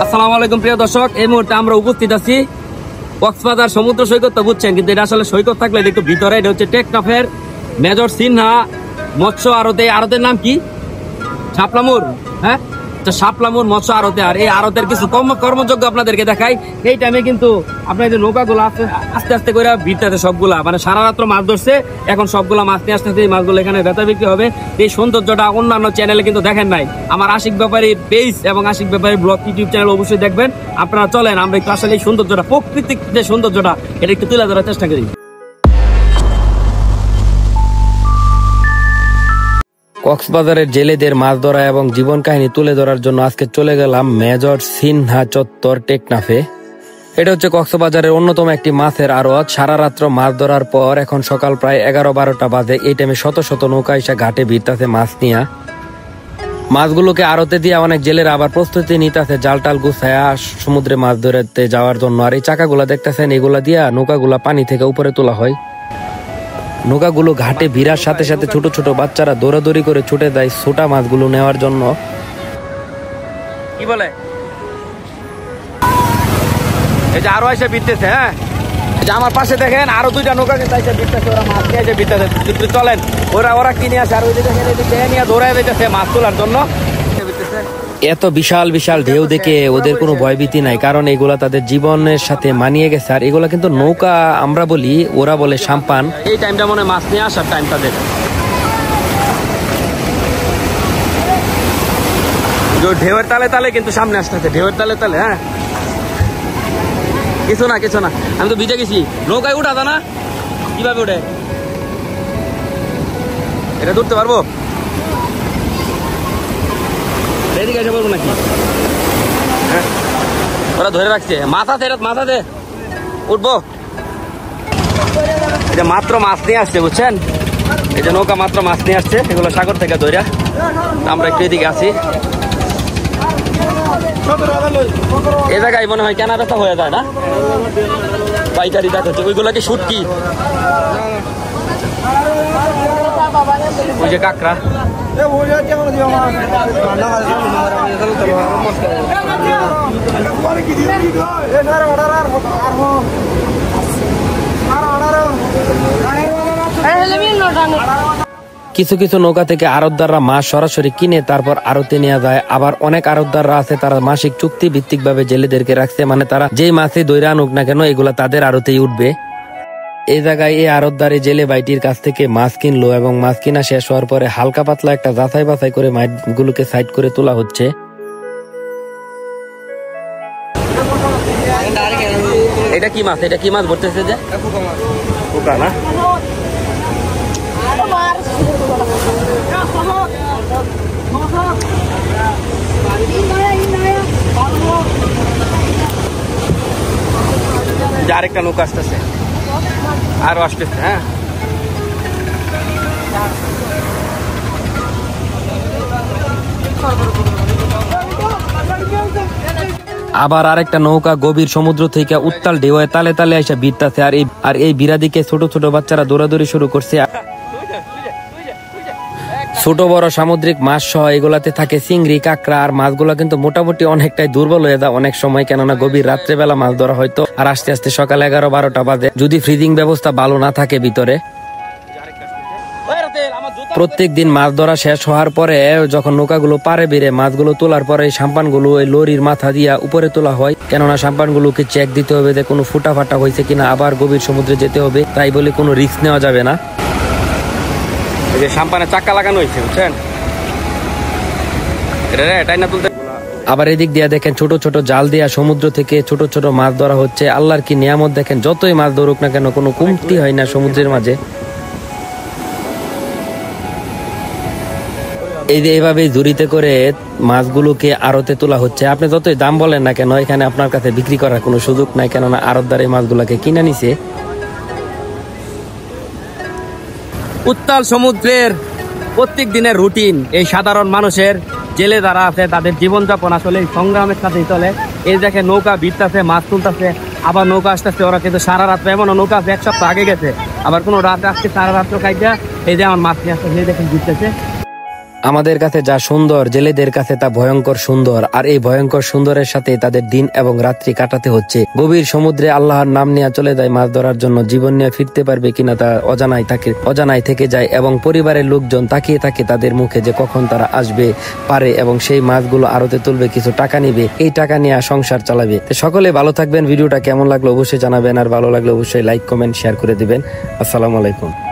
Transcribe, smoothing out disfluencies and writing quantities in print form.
আসসালামু আলাইকুম প্রিয় দর্শক, এই মুহূর্তে আমরা উপস্থিত আছি কক্সবাজার সমুদ্র সৈকত। তো বুঝছেন, কিন্তু এটা আসলে সৈকত থাকলে একটু ভিতরে। এটা হচ্ছে টেকনাফের মেজর সিনহা মৎস্য আড়তে। আড়তের নাম কি? শাপলামুর। হ্যাঁ, শাপলামুর মৎস্য আড়তে। আর এই আড়তের কিছু কর্মযোগ্য আপনাদেরকে দেখাই। এই টাইমে কিন্তু আপনার যে নৌকাগুলো আস্তে আস্তে করে ভিড়টাতে সবগুলা মানে সারা রাত্র মাছ ধরছে, এখন সবগুলা মাছ নিয়ে আসতে এই মাছগুলো এখানে বেচা বিক্রি হবে। এই সৌন্দর্যটা অন্যান্য চ্যানেলে কিন্তু দেখেন নাই। আমার আশিক ব্যাপারী পেজ এবং আশিক ব্যাপারী ব্লগ ইউটিউব চ্যানেল অবশ্যই দেখবেন। আপনারা চলেন আমরা একটু আসলে এই সৌন্দর্যটা, প্রকৃতিক যে সৌন্দর্যটা, এটা একটু তুলে ধরার চেষ্টা করি। কক্সবাজারের জেলেদের মাছ ধরা এবং জীবন কাহিনী তুলে ধরার জন্য আজকে চলে গেলাম মেজর সিনহা চত্বর টেকনাফে। এটা হচ্ছে কক্সবাজারের অন্যতম একটি মাছের আড়ত। সারা রাত্র মাছ ধরার পর এখন সকাল প্রায় 11-12টা বাজে। এই টাইমে শত শত নৌকা এসে ঘাটে ভিড়তাছে মাছ নিয়ে। মাছগুলোকে আড়তে দিয়ে অনেক জেলেরা আবার প্রস্তুতি নিতেছে জাল টাল গুছায়া সমুদ্রে মাছ ধরতে যাওয়ার জন্য। আর এই চাকাগুলা দেখতেছেন, এগুলা দিয়া নৌকাগুলা পানি থেকে উপরে তোলা হয়। নৌকাগুলো ঘাটে ভিড়ার সাথে সাথে ছোট ছোট বাচ্চারা দৌড়াদৌড়ি করে ছুটে যায় ছোটা মাছগুলো নেওয়ার জন্য। কি বলে, এই যে আরো এসে ভিড়তেছে। হ্যাঁ, আমার পাশে দেখেন আরো দুইটা নৌকা কিন্তু এসে ভিড়তেছে। ওরা মাছ নিয়ে এসে ভিড়তেছে। চলেন, ওরা কিনে আসে আর ওই যে দেখেন নিয়ে দৌড়ায় যেতেছে মাছ তোলার জন্য। এত বিশাল বিশাল ঢেউ দেখে ওদের কোনো ভয়ভীতি নাই, কারণ এগুলা তাদের জীবনের সাথে মানিয়ে গেছে। আর এগুলা কিন্তু নৌকা আমরা বলি, ওরা বলে সাম্পান। এই টাইমটা মনে মাছ নিয়ে আসার টাইম তাদের। ঢেউয়ের তালে তালে কিন্তু সামনে আসতেছে, ঢেউয়ের তালে তালে। হ্যাঁ, কিছু না কিছু না, আমি তো ভিজে গেছি। নৌকায় উঠা না, কিভাবে উঠে এটা ধরতে পারবো? এদিকে এসে বলবো নাকি? হ্যাঁ, ওরা ধরে রাখছে। মাথাতে উঠবো। এটা মাত্র মাছ নিয়ে আসছে, বুঝছেন? এই যে নৌকা মাত্র মাছ নিয়ে আসছে, এগুলো সাগর থেকে ধরে। আমরা একটু এদিকে আছি। এ জায়গায় মনে হয় কেনা বেচা হয়ে যায় না, পাইকারি দেখাচ্ছে। ওইগুলো কি শুটকি? ওই যে কাঁকড়া। কিছু কিছু নৌকা থেকে আড়তদাররা মাছ সরাসরি কিনে তারপর আড়তে নেওয়া যায়। আবার অনেক আড়তদাররা আছে তারা মাসিক চুক্তি ভিত্তিক ভাবে জেলেদেরকে রাখছে, মানে তারা যেই মাছে দইরা আনুক না কেন এগুলা তাদের আড়তেই উঠবে। এই জায়গায় এই আড়তদারে জেলে বাইটির কাছ থেকে মাছ কিনলো এবং মাছ কিনা শেষ হওয়ার পরে হালকা পাতলা একটা যাচাই বাছাই করে মাছগুলোকে সাইড করে তোলা হচ্ছে। এটা কি মাছ? এটা কি মাছ ভরতেছে যে? পোকা না? আরেকটা নৌকা আসতেছে, আরো আসতেছে। হ্যাঁ, আবার আরেকটা নৌকা গভীর সমুদ্র থেকে উত্তাল ঢেউয়ে তালে তালে এসে ভিড়তাছে। আর এই বিরাদিকে ছোট ছোট বাচ্চারা দৌড়াদৌড়ি শুরু করছে। ছোট বড় সামুদ্রিক মাছ সহ এগুলাতে থাকে চিংড়ি, কাঁকড়া। আর মাছগুলা কিন্তু মোটামুটি অনেকটাই দুর্বল হয়ে যায় অনেক সময়, কেননা গভীর রাত্রেবেলা মাছ ধরা হয়তো। আর আস্তে আস্তে সকাল 11-12টা বাজে, যদি ফ্রিজিং ব্যবস্থা ভালো না থাকে ভিতরে। প্রত্যেক দিন মাছ ধরা শেষ হওয়ার পরে যখন নৌকাগুলো পারে বেড়ে মাছগুলো তোলার পরে সাম্পানগুলো ওই লরির মাথা দিয়া উপরে তোলা হয়, কেননা সাম্পানগুলোকে চেক দিতে হবে যে কোনো ফুটা ফাটা হয়েছে কিনা। আবার গভীর সমুদ্রে যেতে হবে, তাই বলে কোনো রিস্ক নেওয়া যাবে না। এই যে সাম্পানের চাকা লাগানো হয়েছে, বুঝছেন? এটাই না তুলতে। আবার এদিক দিয়া দেখেন ছোট ছোট জাল দিয়া সমুদ্র থেকে ছোট ছোট মাছ ধরা হচ্ছে। আল্লাহর কি নিয়ামত দেখেন, যতই মাছ ধরুক না কেন কোনো কমতি হয় না সমুদ্রের মাঝে। এই যে এভাবে ঝুড়িতে করে মাছগুলোকে আড়তে তোলা হচ্ছে। আপনি যতই দাম বলেন না কেন, এখানে আপনার কাছে বিক্রি করার কোনো সুযোগ নাই, কেননা আড়তদার এই মাছগুলোকে কিনে নিছে। উত্তাল সমুদ্রের প্রত্যেক দিনের রুটিন এই সাধারণ মানুষের, জেলে যারা আছে তাদের জীবনযাপন আসলে সংগ্রামের সাথেই চলে। এই দেখে নৌকা ভিড়তেছে, মাছ তুলতেছে, আবার নৌকা আসতেছে। ওরা কিন্তু সারা রাত, এমন নৌকা 1 সপ্তাহ আগে গেছে, আবার কোনো রাত আজকে সারা রাত্র খাইটা এই যে আমার মাছ নিয়ে আসছে, এই দেখেন ঘুরতেছে। আমাদের কাছে যা সুন্দর, জেলেদের কাছে তা ভয়ঙ্কর সুন্দর। আর এই ভয়ঙ্কর সুন্দরের সাথে তাদের দিন এবং রাত্রি কাটাতে হচ্ছে। গভীর সমুদ্রে আল্লাহর নাম নিয়ে চলে যায় মাছ ধরার জন্য। জীবন নিয়ে ফিরতে পারবে কিনা তা অজানায় থেকে যায়, এবং পরিবারের লোকজন তাকিয়ে থাকে তাদের মুখে যে কখন তারা আসবে পারে এবং সেই মাছগুলো আড়তে তুলবে, কিছু টাকা নিবে, এই টাকা নিয়ে সংসার চালাবে। তো সকলে ভালো থাকবেন। ভিডিওটা কেমন লাগলো অবশ্যই জানাবেন, আর ভালো লাগলে অবশ্যই লাইক কমেন্ট শেয়ার করে দিবেন। আসসালামু আলাইকুম।